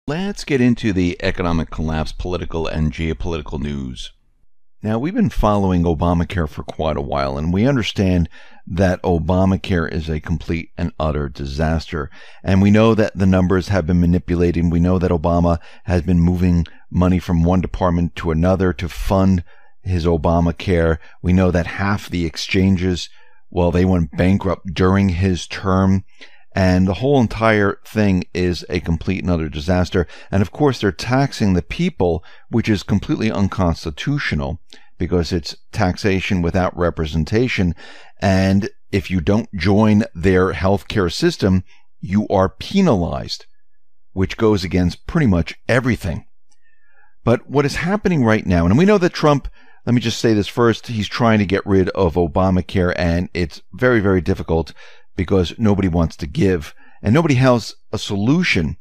Let's get into the economic collapse, political and geopolitical news. Now, we've been following Obamacare for quite a while, and we understand that Obamacare is a complete and utter disaster. And we know that the numbers have been manipulated. We know that Obama has been moving money from one department to another to fund his Obamacare. We know that half the exchanges, well, they went bankrupt during his term. And the whole entire thing is a complete and utter disaster. And of course, they're taxing the people, which is completely unconstitutional because it's taxation without representation. And if you don't join their healthcare system, you are penalized, which goes against pretty much everything. But what is happening right now, and we know that Trump, let me just say this first, he's trying to get rid of Obamacare, and it's very, very difficult because nobody wants to give, and nobody has a solution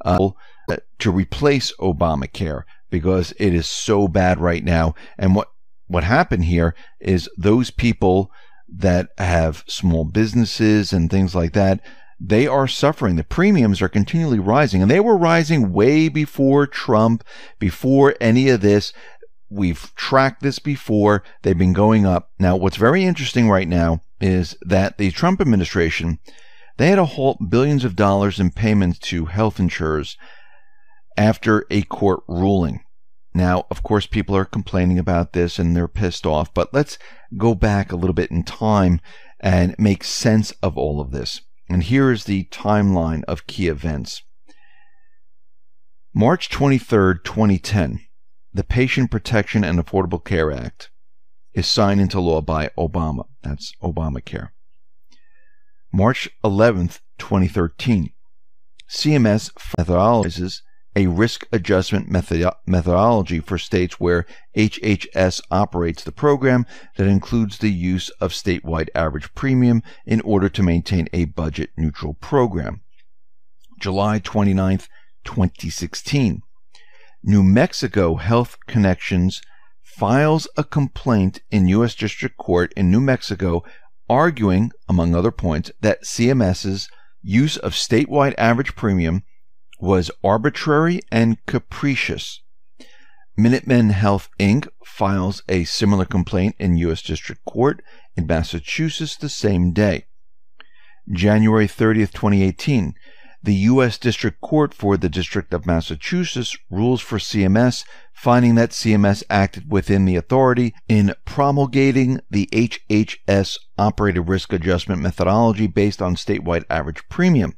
to replace Obamacare because it is so bad right now. And what happened here is those people that have small businesses and things like that, they are suffering. The premiums are continually rising, and they were rising way before Trump, before any of this. We've tracked this before. They've been going up. Now, what's very interesting right now is that the Trump administration, they had to halt billions of dollars in payments to health insurers after a court ruling. Now, of course, people are complaining about this and they're pissed off, but let's go back a little bit in time and make sense of all of this. And here is the timeline of key events. March 23rd, 2010, the Patient Protection and Affordable Care Act is signed into law by Obama. That's Obamacare. March 11th, 2013, CMS methodologizes a risk adjustment methodology for states where HHS operates the program that includes the use of statewide average premium in order to maintain a budget-neutral program. July 29th, 2016, New Mexico Health Connections files a complaint in U.S. District Court in New Mexico arguing, among other points, that CMS's use of statewide average premium was arbitrary and capricious. Minutemen Health, Inc. files a similar complaint in U.S. District Court in Massachusetts the same day. January 30th, 2018, the U.S. District Court for the District of Massachusetts rules for CMS, finding that CMS acted within the authority in promulgating the HHS operated risk adjustment methodology based on statewide average premium.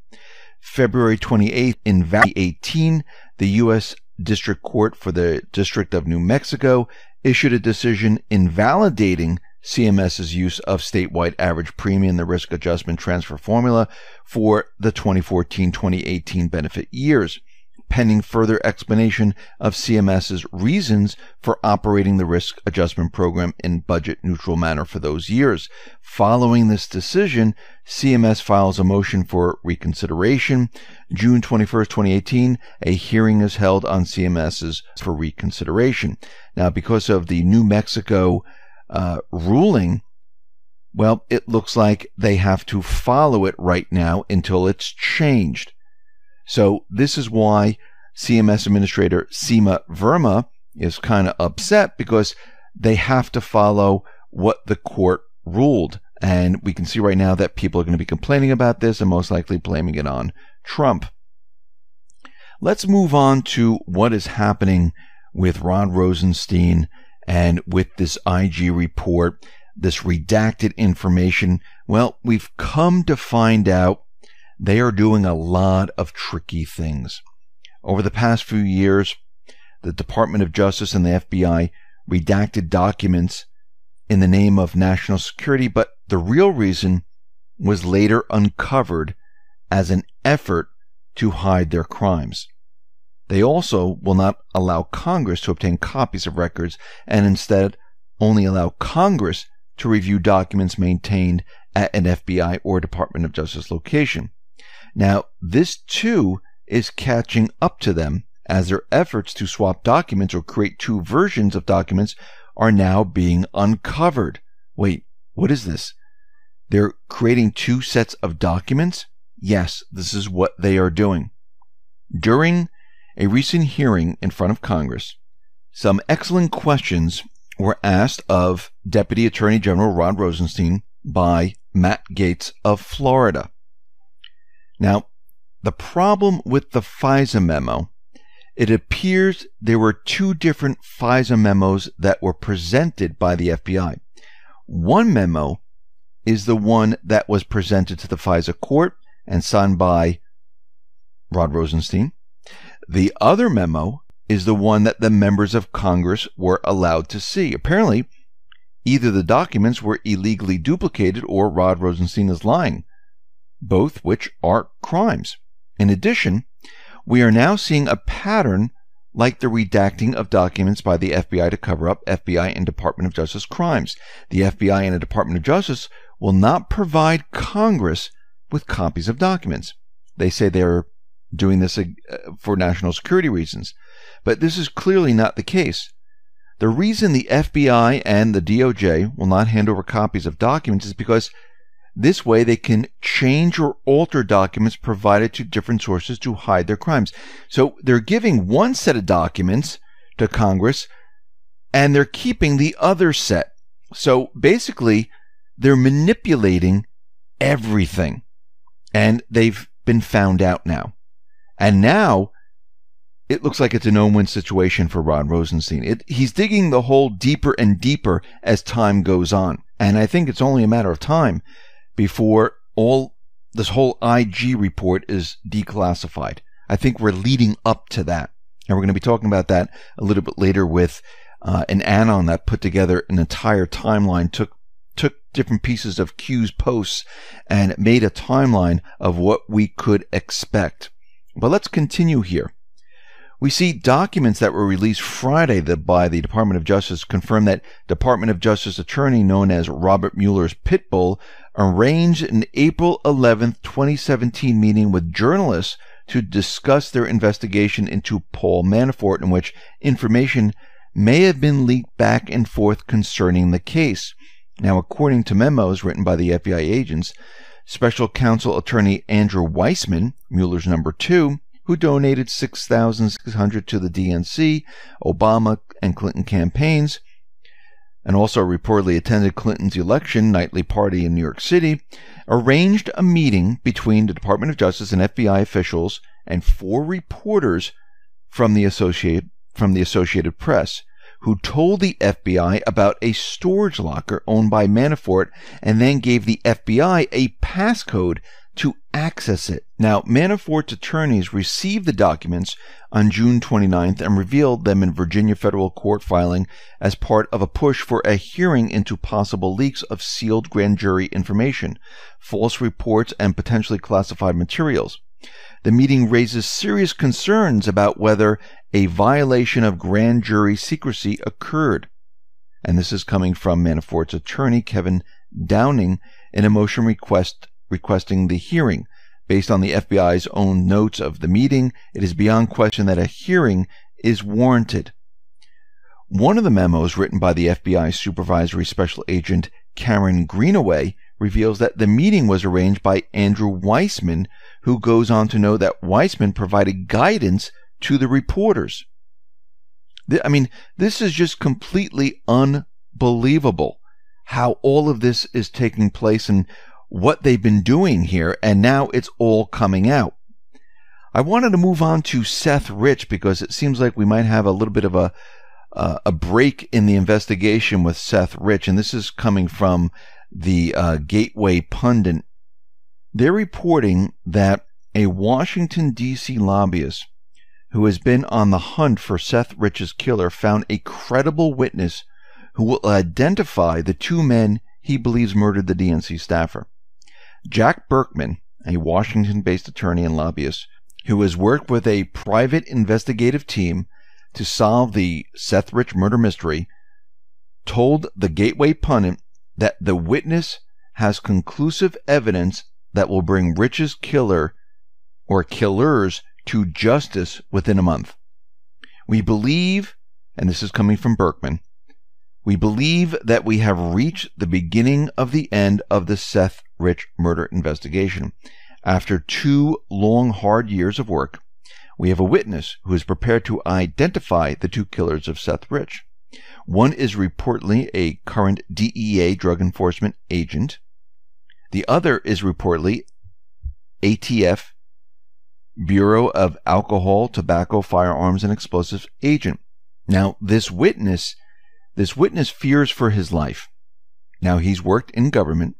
February 28th, in 2018, the U.S. District Court for the District of New Mexico issued a decision invalidating CMS's use of statewide average premium in the risk adjustment transfer formula for the 2014-2018 benefit years, pending further explanation of CMS's reasons for operating the risk adjustment program in budget-neutral manner for those years. Following this decision, CMS files a motion for reconsideration. June 21st, 2018, a hearing is held on CMS's for reconsideration. Now, because of the New Mexico ruling, well, it looks like they have to follow it right now until it's changed. So this is why CMS Administrator Seema Verma is kind of upset, because they have to follow what the court ruled. And we can see right now that people are going to be complaining about this and most likely blaming it on Trump. Let's move on to what is happening with Rod Rosenstein and with this IG report, this redacted information. Well, we've come to find out they are doing a lot of tricky things. Over the past few years, the Department of Justice and the FBI redacted documents in the name of national security, but the real reason was later uncovered as an effort to hide their crimes. They also will not allow Congress to obtain copies of records, and instead only allow Congress to review documents maintained at an FBI or Department of Justice location. Now, this too is catching up to them, as their efforts to swap documents or create two versions of documents are now being uncovered. Wait, what is this? They're creating two sets of documents? Yes, this is what they are doing. During a recent hearing in front of Congress, some excellent questions were asked of Deputy Attorney General Rod Rosenstein by Matt Gaetz of Florida. Now, the problem with the FISA memo, it appears there were two different FISA memos that were presented by the FBI. One memo is the one that was presented to the FISA court and signed by Rod Rosenstein. The other memo is the one that the members of Congress were allowed to see. Apparently, either the documents were illegally duplicated or Rod Rosenstein is lying, both which are crimes. In addition, we are now seeing a pattern like the redacting of documents by the FBI to cover up FBI and Department of Justice crimes. The FBI and the Department of Justice will not provide Congress with copies of documents. They say they're doing this for national security reasons, but this is clearly not the case. The reason the FBI and the DOJ will not hand over copies of documents is because this way they can change or alter documents provided to different sources to hide their crimes. So they're giving one set of documents to Congress and they're keeping the other set. So basically, they're manipulating everything. And they've been found out now. And now, it looks like it's a no-win situation for Rod Rosenstein. He's digging the hole deeper and deeper as time goes on. And I think it's only a matter of time before this whole IG report is declassified. I think we're leading up to that. And we're going to be talking about that a little bit later with an anon that put together an entire timeline, took different pieces of Q's posts and made a timeline of what we could expect. But let's continue here. We see documents that were released Friday by the Department of Justice confirm that Department of Justice attorney known as Robert Mueller's Pitbull arranged an April 11, 2017 meeting with journalists to discuss their investigation into Paul Manafort, in which information may have been leaked back and forth concerning the case. Now, according to memos written by the FBI agents, Special Counsel Attorney Andrew Weissman, Mueller's number 2, who donated $6,600 to the DNC, Obama, and Clinton campaigns, and also reportedly attended Clinton's election nightly party in New York City, arranged a meeting between the Department of Justice and FBI officials and 4 reporters from the Associated Press, who told the FBI about a storage locker owned by Manafort and then gave the FBI a passcode to access it. Now, Manafort's attorneys received the documents on June 29th and revealed them in Virginia federal court filing as part of a push for a hearing into possible leaks of sealed grand jury information, false reports, and potentially classified materials. The meeting raises serious concerns about whether a violation of grand jury secrecy occurred. And this is coming from Manafort's attorney, Kevin Downing, in a motion requesting the hearing. Based on the FBI's own notes of the meeting, it is beyond question that a hearing is warranted. One of the memos written by the FBI Supervisory Special Agent Karen Greenaway reveals that the meeting was arranged by Andrew Weissman, who goes on to know that Weissman provided guidance to the reporters. I mean, this is just completely unbelievable how all of this is taking place and what they've been doing here, and now it's all coming out. I wanted to move on to Seth Rich because it seems like we might have a little bit of a break in the investigation with Seth Rich, and this is coming from the Gateway Pundit. They're reporting that a Washington, D.C. lobbyist who has been on the hunt for Seth Rich's killer found a credible witness who will identify the 2 men he believes murdered the DNC staffer. Jack Berkman, a Washington-based attorney and lobbyist who has worked with a private investigative team to solve the Seth Rich murder mystery, told the Gateway Pundit that the witness has conclusive evidence that will bring Rich's killer or killers to justice within a month. We believe, and this is coming from Berkman, we believe that we have reached the beginning of the end of the Seth Rich murder investigation. After 2 long, hard years of work, we have a witness who is prepared to identify the two killers of Seth Rich. One is reportedly a current DEA drug enforcement agent. The other is reportedly ATF, Bureau of Alcohol, Tobacco, Firearms, and Explosives agent. Now, this witness fears for his life. Now, he's worked in government.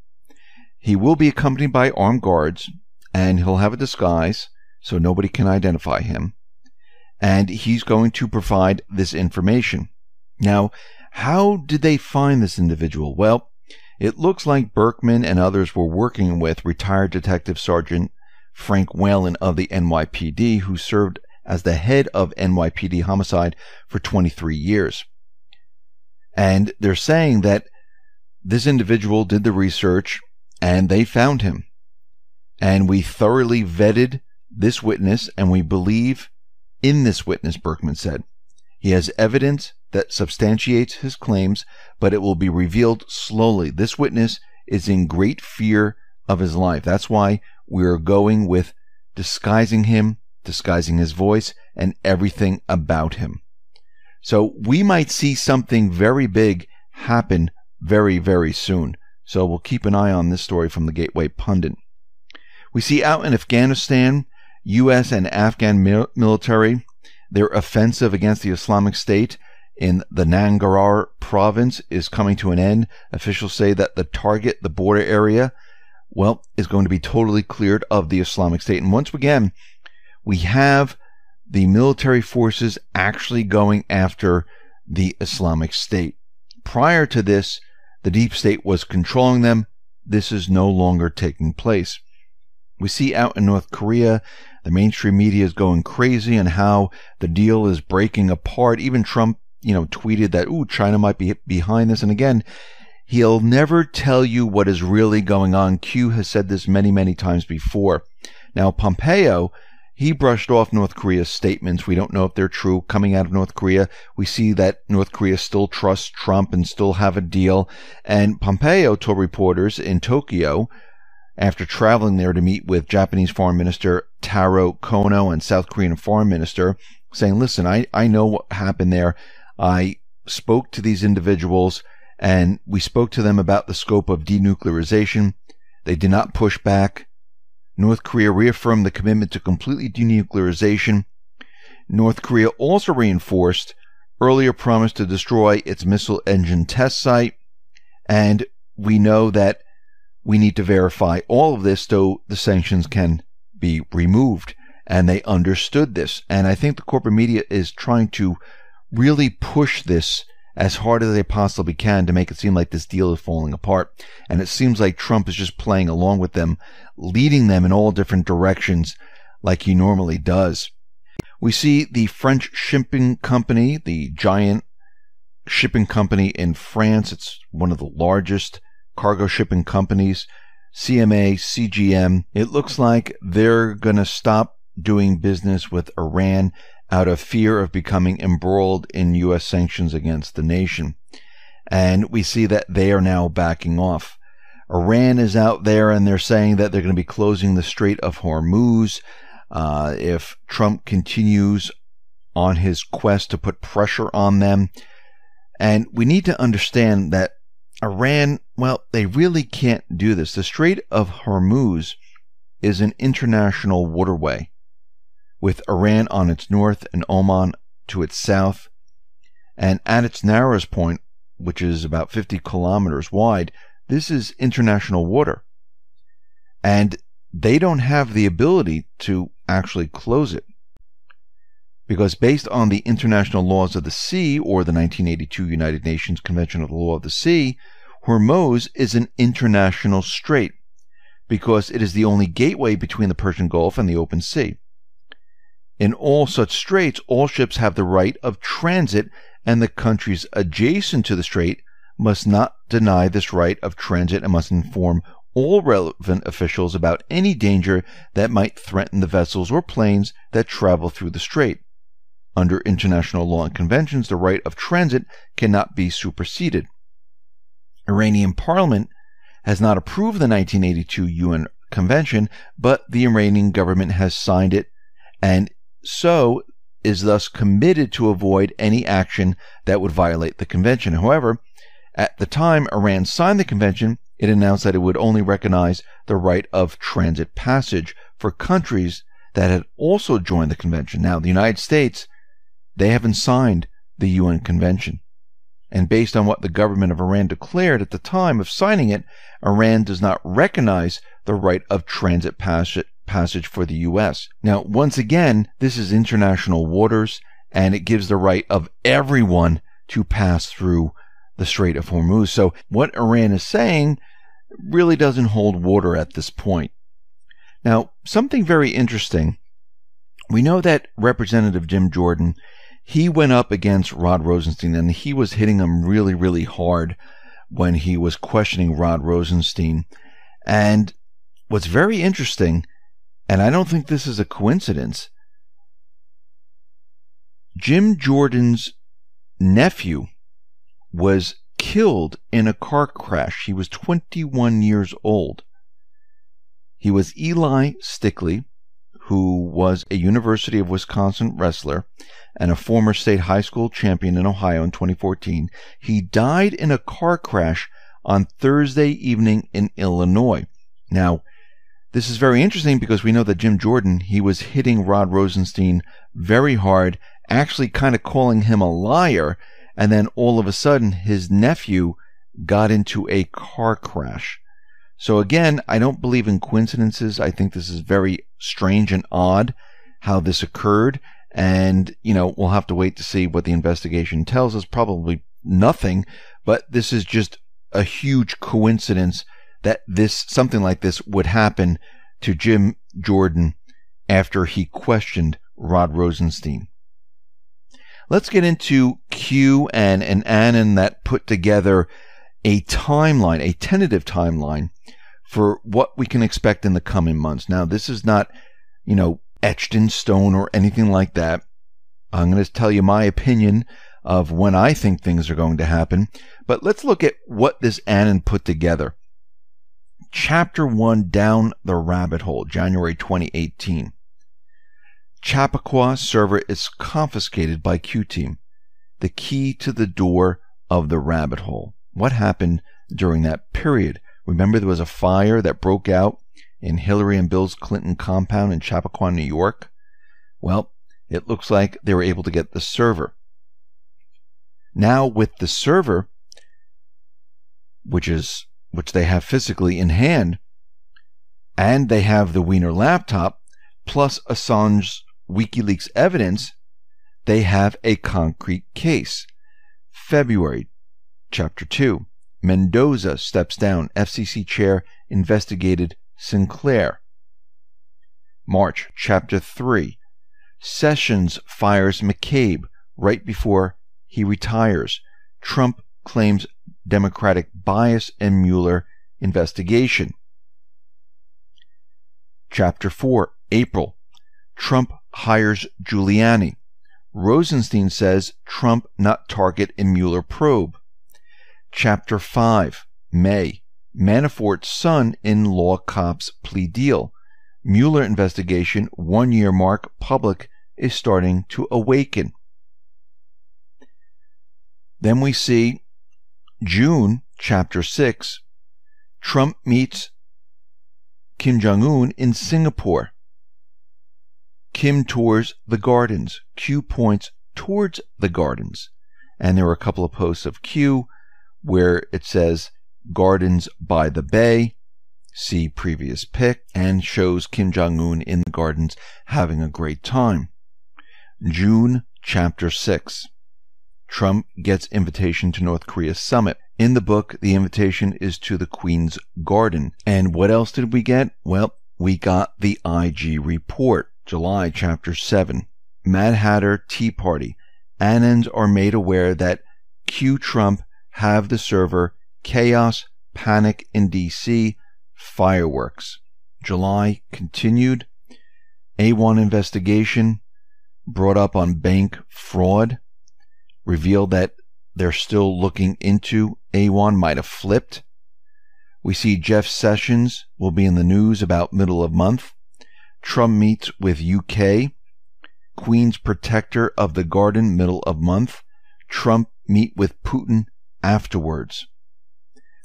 He will be accompanied by armed guards, and he'll have a disguise so nobody can identify him. And he's going to provide this information. Now, how did they find this individual? Well, it looks like Berkman and others were working with retired Detective Sergeant Frank Whalen of the NYPD, who served as the head of NYPD homicide for 23 years. And they're saying that this individual did the research and they found him. And we thoroughly vetted this witness and we believe in this witness, Berkman said. He has evidence that substantiates his claims, but it will be revealed slowly. This witness is in great fear of his life. That's why we're going with disguising him, disguising his voice, and everything about him. So we might see something very big happen very, very soon. So we'll keep an eye on this story from the Gateway Pundit. We see out in Afghanistan, U.S. and Afghan military, their offensive against the Islamic State in the Nangarhar province is coming to an end. Officials say that the target, the border area, well, is going to be totally cleared of the Islamic State. And once again, we have the military forces actually going after the Islamic State. Prior to this, the deep state was controlling them. This is no longer taking place. We see out in North Korea, the mainstream media is going crazy on how the deal is breaking apart. Even Trump, tweeted that, China might be behind this. And again, he'll never tell you what is really going on. Q has said this many, many times before. Now, Pompeo, he brushed off North Korea's statements. We don't know if they're true. Coming out of North Korea, we see that North Korea still trusts Trump and still have a deal. And Pompeo told reporters in Tokyo, after traveling there to meet with Japanese Foreign Minister Taro Kono and South Korean Foreign Minister, saying, listen, I know what happened there. I spoke to these individuals and we spoke to them about the scope of denuclearization. They did not push back. North Korea reaffirmed the commitment to completely denuclearization. North Korea also reinforced earlier promise to destroy its missile engine test site. And we know that we need to verify all of this so the sanctions can be removed. And they understood this. And I think the corporate media is trying to really push this as hard as they possibly can to make it seem like this deal is falling apart. And it seems like Trump is just playing along with them, leading them in all different directions like he normally does. We see the French shipping company, the giant shipping company in France. It's one of the largest cargo shipping companies, CMA CGM. It looks like they're going to stop doing business with Iran out of fear of becoming embroiled in U.S. sanctions against the nation. And we see that they are now backing off. Iran is out there and they're saying that they're going to be closing the Strait of Hormuz if Trump continues on his quest to put pressure on them. And we need to understand that Iran, well, they really can't do this. The Strait of Hormuz is an international waterway, with Iran on its north and Oman to its south. And at its narrowest point, which is about 50 kilometers wide, this is international water. And they don't have the ability to actually close it. Because based on the international laws of the sea, or the 1982 United Nations Convention of the Law of the Sea, Hormuz is an international strait, because it is the only gateway between the Persian Gulf and the open sea. In all such straits, all ships have the right of transit, and the countries adjacent to the strait must not deny this right of transit and must inform all relevant officials about any danger that might threaten the vessels or planes that travel through the strait. Under international law and conventions, the right of transit cannot be superseded. Iranian parliament has not approved the 1982 UN Convention, but the Iranian government has signed it and so is thus committed to avoid any action that would violate the convention. However, at the time Iran signed the convention, it announced that it would only recognize the right of transit passage for countries that had also joined the convention. Now, the United States, they haven't signed the UN convention. And based on what the government of Iran declared at the time of signing it, Iran does not recognize the right of transit passage for the U.S. Now, once again, this is international waters, and it gives the right of everyone to pass through the Strait of Hormuz. So what Iran is saying really doesn't hold water at this point. Now, something very interesting. We know that Representative Jim Jordan, he went up against Rod Rosenstein, and he was hitting him really, really hard when he was questioning Rod Rosenstein. And what's very interesting, and I don't think this is a coincidence, Jim Jordan's nephew was killed in a car crash. He was 21 years old. He was Eli Stickley, who was a University of Wisconsin wrestler and a former state high school champion in Ohio in 2014. He died in a car crash on Thursday evening in Illinois. Now, this is very interesting because we know that Jim Jordan, he was hitting Rod Rosenstein very hard, actually kind of calling him a liar, and then all of a sudden his nephew got into a car crash. So again, I don't believe in coincidences. I think this is very strange and odd how this occurred. And, we'll have to wait to see what the investigation tells us. Probably nothing, but this is just a huge coincidence that something like this would happen to Jim Jordan after he questioned Rod Rosenstein. Let's get into Q and Annan that put together a timeline, a tentative timeline for what we can expect in the coming months. Now, this is not, etched in stone or anything like that. I'm going to tell you my opinion of when I think things are going to happen. But let's look at what this Annan put together. Chapter 1, Down the Rabbit Hole, January 2018. Chappaqua server is confiscated by Q-Team. The key to the door of the rabbit hole. What happened during that period? Remember, there was a fire that broke out in Hillary and Bill Clinton compound in Chappaqua, New York. Well, it looks like they were able to get the server. Now with the server, which they have physically in hand, and they have the Wiener laptop, plus Assange's WikiLeaks evidence, they have a concrete case. February, Chapter 2. Mendoza steps down. FCC chair investigated Sinclair. March, Chapter 3. Sessions fires McCabe right before he retires. Trump claims Democratic bias in Mueller investigation. Chapter 4. April. Trump hires Giuliani. Rosenstein says Trump not target in Mueller probe. Chapter 5. May. Manafort's son-in-law cops plea deal. Mueller investigation 1-year mark. Public is starting to awaken. Then we see June, Chapter 6. Trump meets Kim Jong-un in Singapore. Kim tours the gardens. Q points towards the gardens. And there were a couple of posts of Q where it says Gardens by the Bay, see previous pic, and shows Kim Jong-un in the gardens having a great time. June, Chapter 6. Trump gets invitation to North Korea summit. In the book, the invitation is to the Queen's Garden. And what else did we get? Well, we got the IG report. July, Chapter 7. Mad Hatter Tea Party. Annans are made aware that Q Trump have the server. Chaos, panic in D.C., fireworks. July continued. A1 investigation brought up on bank fraud. Revealed that they're still looking into A1, might have flipped. We see Jeff Sessions will be in the news about middle of month. Trump meets with UK. Queen's protector of the garden, middle of month. Trump meet with Putin afterwards.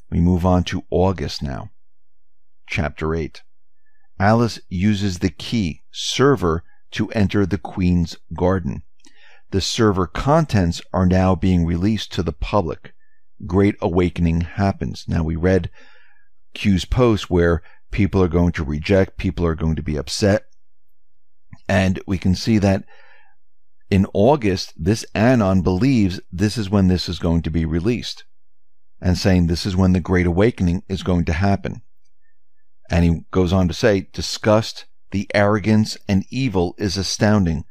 We move on to August now. Chapter 8. Alice uses the key server to enter the Queen's garden. The server contents are now being released to the public. Great awakening happens. Now, we read Q's post where people are going to reject, people are going to be upset. And we can see that in August, this Anon believes this is when this is going to be released, and saying this is when the Great Awakening is going to happen. And he goes on to say, disgust, the arrogance and evil is astounding.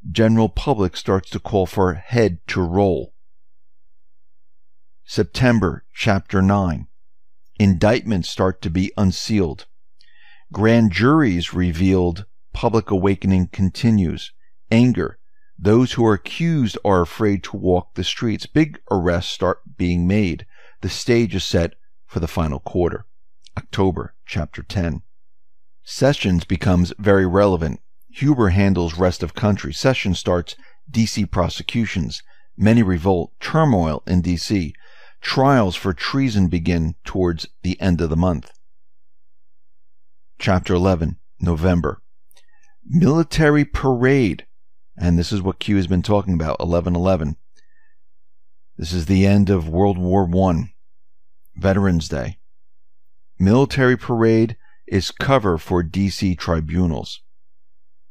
General public starts to call for head to roll. September, chapter 9. Indictments start to be unsealed. Grand juries revealed. Public awakening continues. Anger. Those who are accused are afraid to walk the streets. Big arrests start being made. The stage is set for the final quarter. October, chapter 10. Sessions becomes very relevant. Huber handles rest of country. Sessions starts D.C. prosecutions. Many revolt. Turmoil in D.C. Trials for treason begin towards the end of the month. Chapter 11, November. Military parade. And this is what Q has been talking about, 11/11. This is the end of World War I. Veterans Day. Military parade is cover for D.C. tribunals.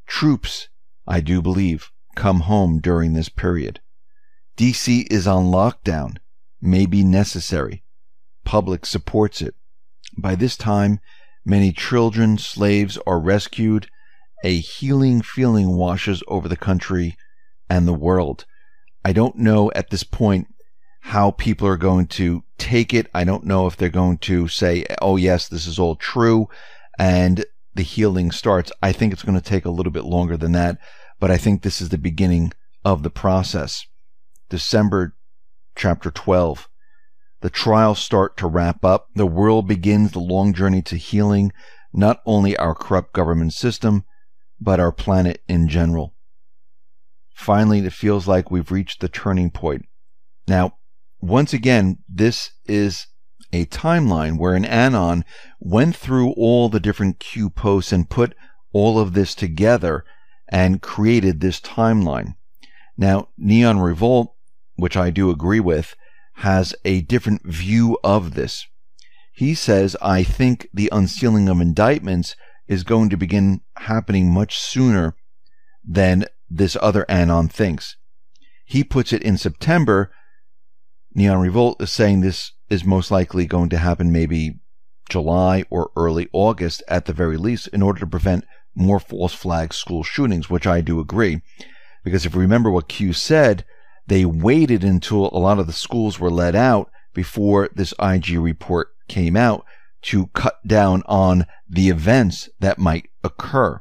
Troops, I do believe, come home during this period. D.C. is on lockdown. May be necessary. Public supports it. By this time, many children, slaves are rescued. A healing feeling washes over the country and the world. I don't know at this point how people are going to take it. I don't know if they're going to say, oh yes, this is all true, and the healing starts. I think it's going to take a little bit longer than that, but I think this is the beginning of the process. December, chapter 12. The trials start to wrap up. The world begins the long journey to healing, not only our corrupt government system, but our planet in general. Finally, it feels like we've reached the turning point. Now, once again, this is a timeline where an Anon went through all the different Q posts and put all of this together and created this timeline. Now, Neon Revolt, which I do agree with, has a different view of this. He says, I think the unsealing of indictments is going to begin happening much sooner than this other Anon thinks. He puts it in September. Neon Revolt is saying this is most likely going to happen maybe July or early August at the very least, in order to prevent more false flag school shootings, which I do agree. Because if you remember what Q said, they waited until a lot of the schools were let out before this IG report came out to cut down on the events that might occur.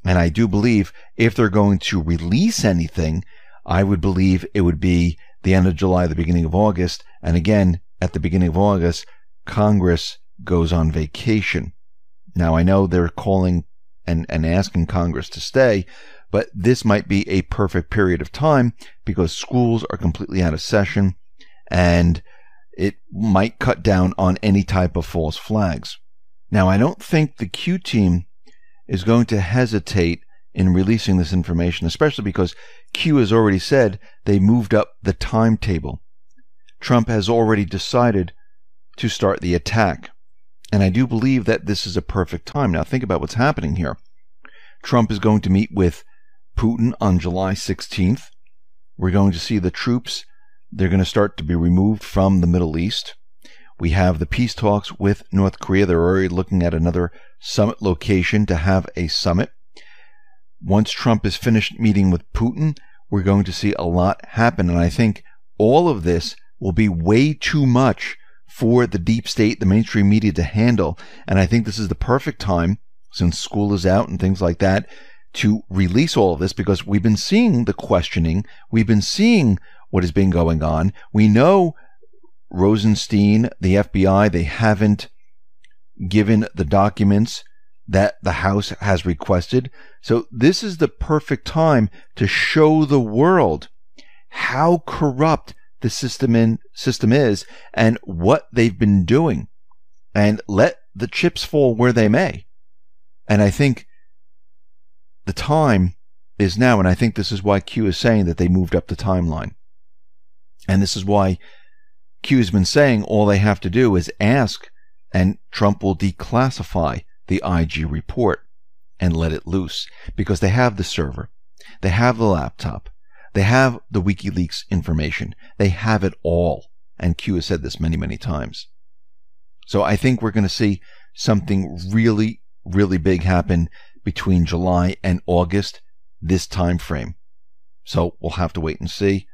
And I do believe if they're going to release anything, I would believe it would be the end of July, the beginning of August. And again, at the beginning of August, Congress goes on vacation. Now, I know they're calling and asking Congress to stay, but this might be a perfect period of time because schools are completely out of session, and it might cut down on any type of false flags. Now, I don't think the Q team is going to hesitate in releasing this information, especially because Q has already said they moved up the timetable. Trump has already decided to start the attack, and I do believe that this is a perfect time. Now, think about what's happening here. Trump is going to meet with Putin on July 16th. We're going to see the troops. They're going to start to be removed from the Middle East. We have the peace talks with North Korea. They're already looking at another summit location to have a summit. Once Trump is finished meeting with Putin, we're going to see a lot happen. And I think all of this will be way too much for the deep state, the mainstream media to handle. And I think this is the perfect time, since school is out and things like that, to release all of this, because we've been seeing the questioning. We've been seeing what has been going on. We know Rosenstein, the FBI, they haven't given the documents that the House has requested. So this is the perfect time to show the world how corrupt the system is and what they've been doing, and let the chips fall where they may. And I think the time is now, and I think this is why Q is saying that they moved up the timeline. And this is why Q has been saying all they have to do is ask, and Trump will declassify the IG report and let it loose, because they have the server, they have the laptop, they have the WikiLeaks information, they have it all. And Q has said this many, many times. So I think we're going to see something really, really big happen between July and August, this time frame. So we'll have to wait and see.